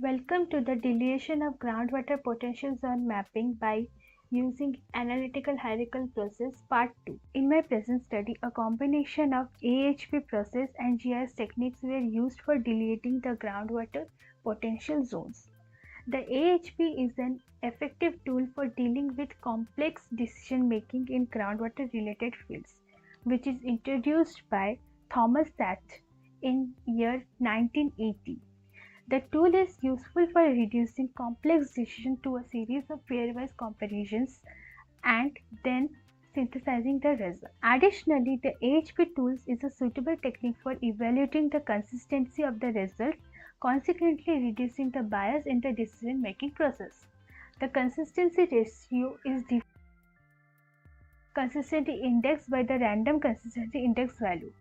Welcome to the delineation of groundwater potential zone mapping by using analytical hierarchical process part 2. In my present study, a combination of AHP process and GIS techniques were used for delineating the groundwater potential zones. The AHP is an effective tool for dealing with complex decision making in groundwater related fields, which is introduced by Thomas Thatch in year 1980. The tool is useful for reducing complex decisions to a series of pairwise comparisons and then synthesizing the result. Additionally, the AHP tools is a suitable technique for evaluating the consistency of the result, consequently reducing the bias in the decision-making process. The consistency ratio is the consistency index by the random consistency index value.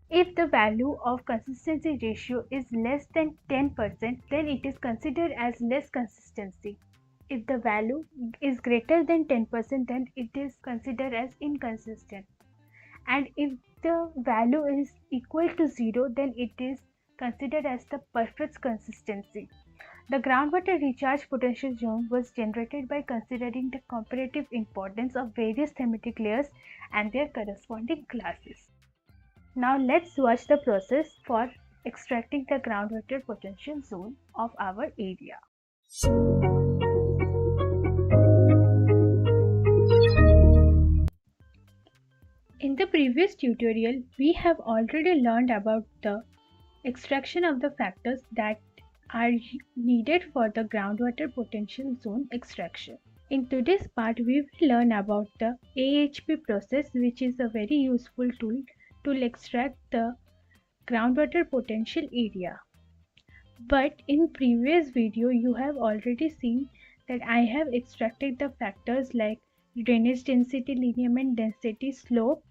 If the value of consistency ratio is less than 10%, then it is considered as less consistency. If the value is greater than 10%, then it is considered as inconsistent. And if the value is equal to 0, then it is considered as the perfect consistency. The groundwater recharge potential zone was generated by considering the comparative importance of various thematic layers and their corresponding classes. Now let's watch the process for extracting the groundwater potential zone of our area. In the previous tutorial, we have already learned about the extraction of the factors that are needed for the groundwater potential zone extraction. In today's part, we will learn about the AHP process, which is a very useful tool to extract the groundwater potential area. But in previous video you have already seen that I have extracted the factors like drainage density, lineament density, slope,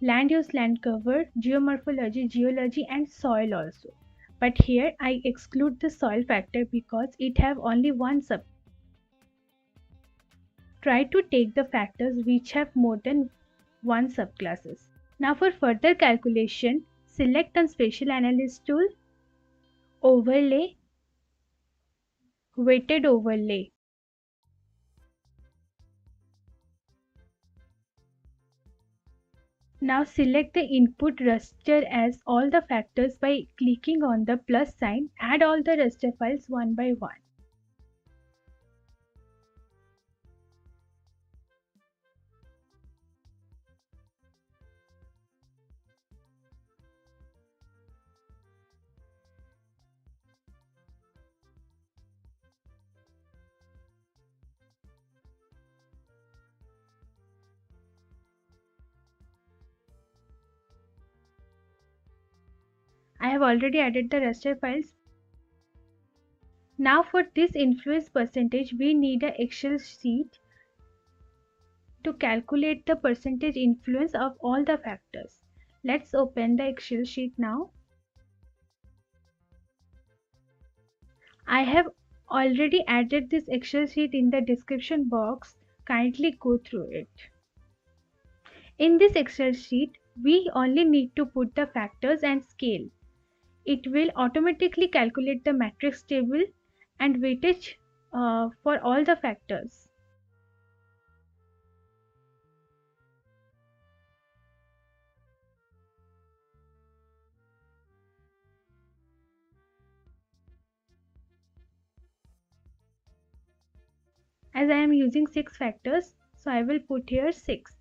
land use, land cover, geomorphology, geology and soil also. But here I exclude the soil factor because it have only one sub. Try to take the factors which have more than one subclasses. Now for further calculation, select on Spatial Analysis tool, Overlay, Weighted Overlay. Now select the input raster as all the factors by clicking on the plus sign. Add all the raster files one by one. I have already added the raster files. Now for this influence percentage, we need an Excel sheet to calculate the percentage influence of all the factors. Let's open the Excel sheet now. I have already added this Excel sheet in the description box. Kindly go through it. In this Excel sheet, we only need to put the factors and scale. It will automatically calculate the matrix table and weightage for all the factors. As I am using 6 factors, so I will put here 6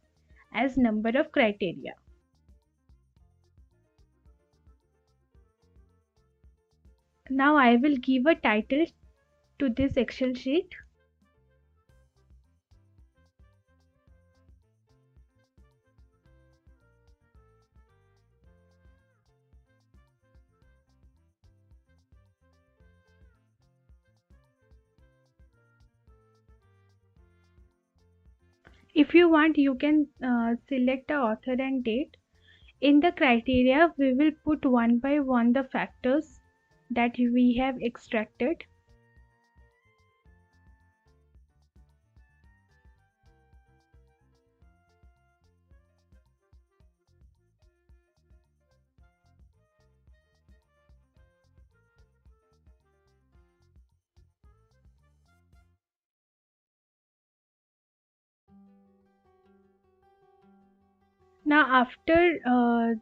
as number of criteria. Now I will give a title to this Excel sheet. If you want, you can select the author and date. In the criteria, we will put one by one the factors that we have extracted. Now after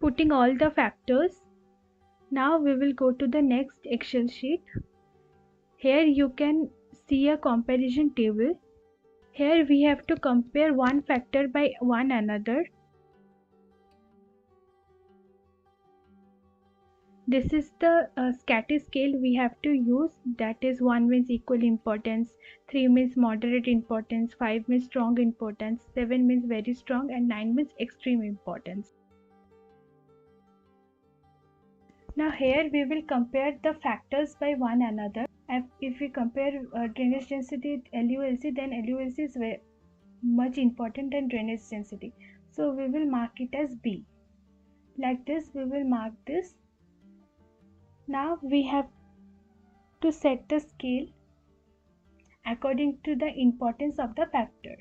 putting all the factors, now we will go to the next Excel sheet. Here you can see a comparison table. Here we have to compare one factor by one another. This is the scatter scale we have to use, that is 1 means equal importance, 3 means moderate importance, 5 means strong importance, 7 means very strong, and 9 means extreme importance. Now here we will compare the factors by one another. If we compare drainage density LULC, then LULC is very much important than drainage density. So we will mark it as B. Like this we will mark this. Now we have to set the scale according to the importance of the factor.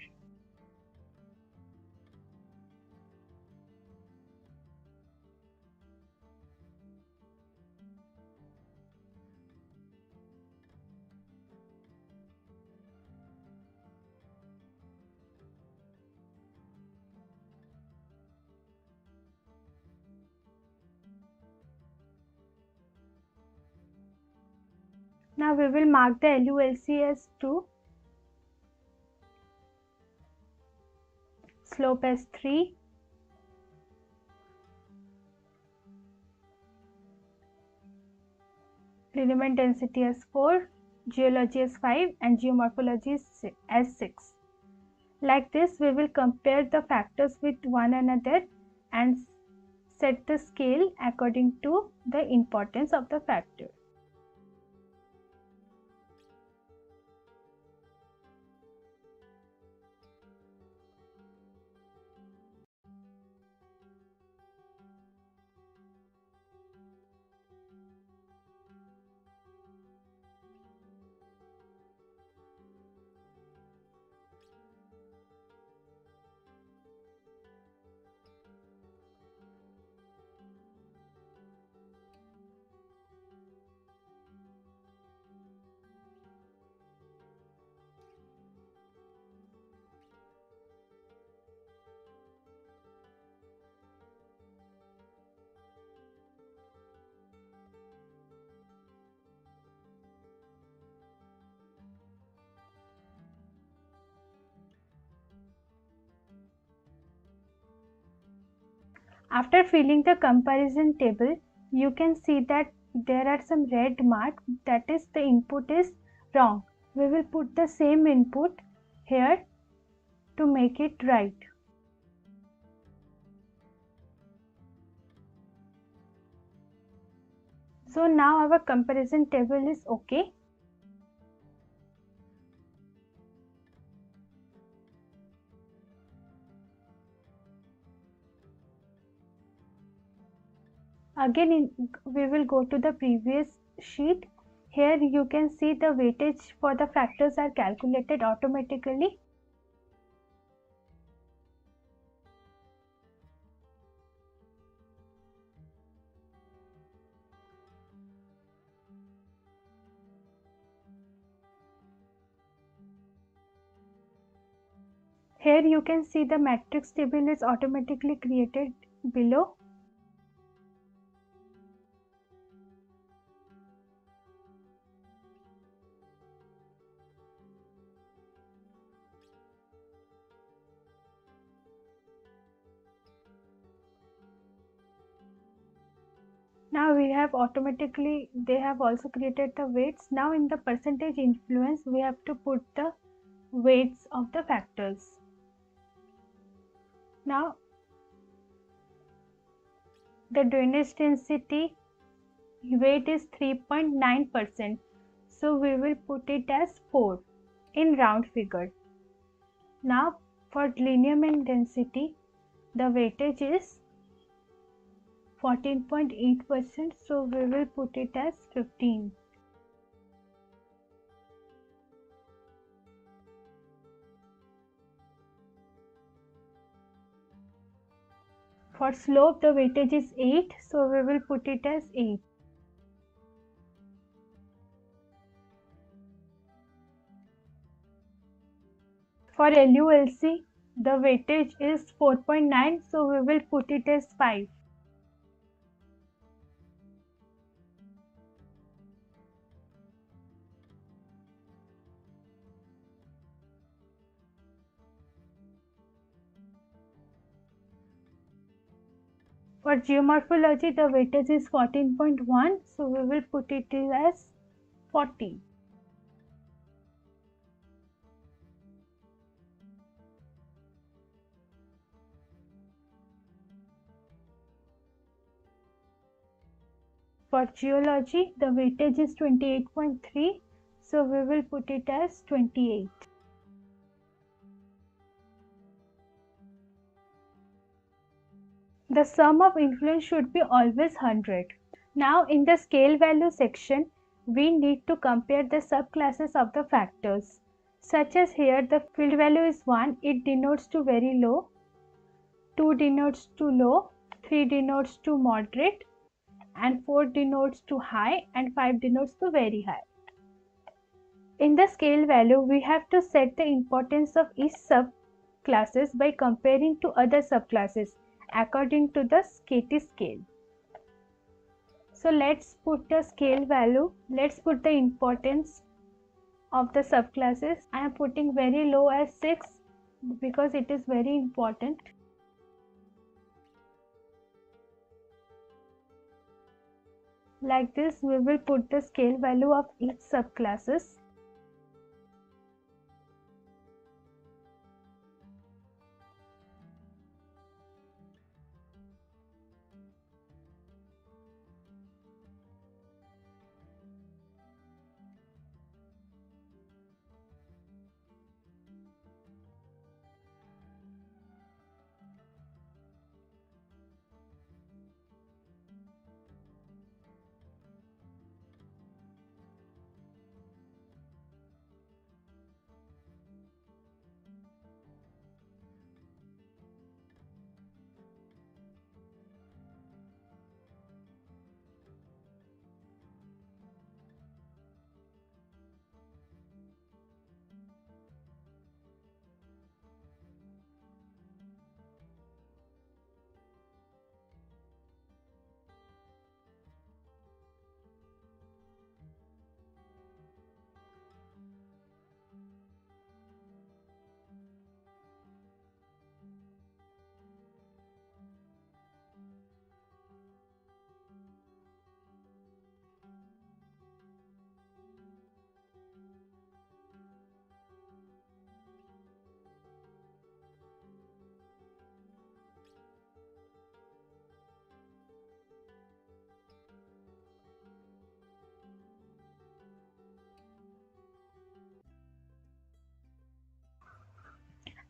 Now we will mark the LULC as 2, slope as 3, lineament density as 4, geology as 5, and geomorphology as 6. Like this we will compare the factors with one another and set the scale according to the importance of the factor. After filling the comparison table, you can see that there are some red marks, that is the input is wrong. We will put the same input here to make it right. So now our comparison table is okay. Again we will go to the previous sheet. Here you can see the weightage for the factors are calculated automatically. Here you can see the matrix table is automatically created below. Now we have automatically, they have also created the weights. Now in the percentage influence, we have to put the weights of the factors. Now the drainage density weight is 3.9%. So we will put it as 4 in round figure. Now for lineament density, the weightage is 14.8%, so we will put it as 15. For slope, the weightage is 8, so we will put it as 8. For LULC, the weightage is 4.9, so we will put it as 5. For geomorphology, the weightage is 14.1, so we will put it as 40. For geology, the weightage is 28.3, so we will put it as 28. The sum of influence should be always 100. Now in the scale value section, we need to compare the subclasses of the factors. Such as here the field value is 1, it denotes to very low, 2 denotes to low, 3 denotes to moderate, and 4 denotes to high, and 5 denotes to very high. In the scale value, we have to set the importance of each subclasses by comparing to other subclasses according to the KT scale. So let's put the scale value, let's put the importance of the subclasses. I am putting very low as 6 because it is very important. Like this, we will put the scale value of each subclasses.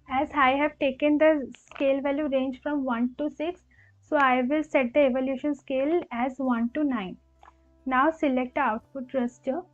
As I have taken the scale value range from 1 to 6, so I will set the evolution scale as 1 to 9. Now select the output raster.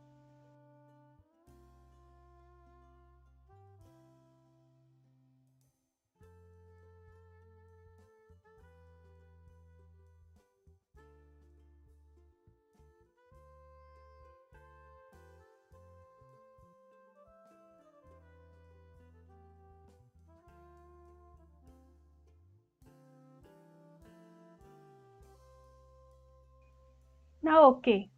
Now OK.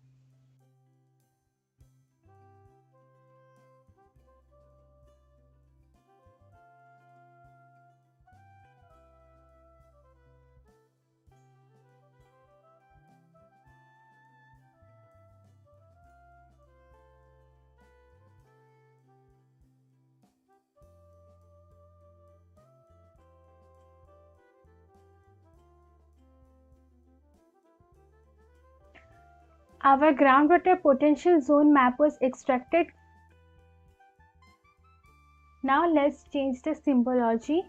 Our groundwater potential zone map was extracted. Now let's change the symbology.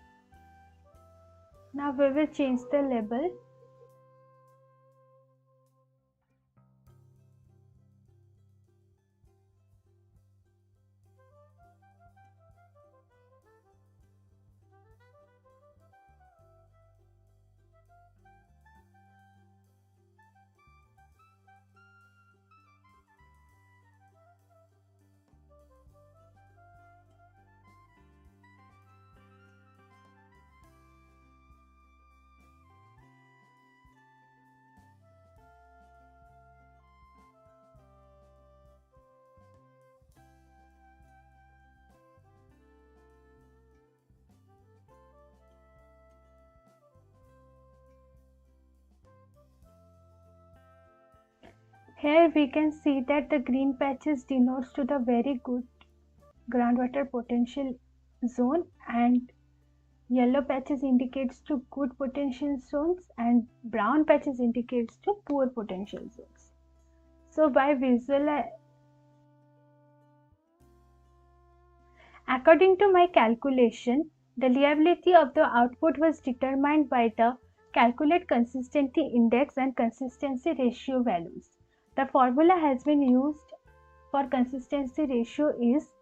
Now we will change the label. Here we can see that the green patches denotes to the very good groundwater potential zone and yellow patches indicates to good potential zones and brown patches indicates to poor potential zones. So according to my calculation, the reliability of the output was determined by the calculate consistency index and consistency ratio values. The formula has been used for consistency ratio is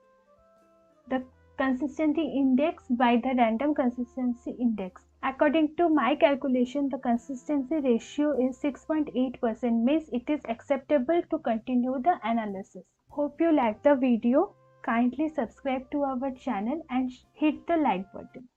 the consistency index by the random consistency index. According to my calculation, the consistency ratio is 6.8%, means it is acceptable to continue the analysis. Hope you like the video. Kindly subscribe to our channel and hit the like button.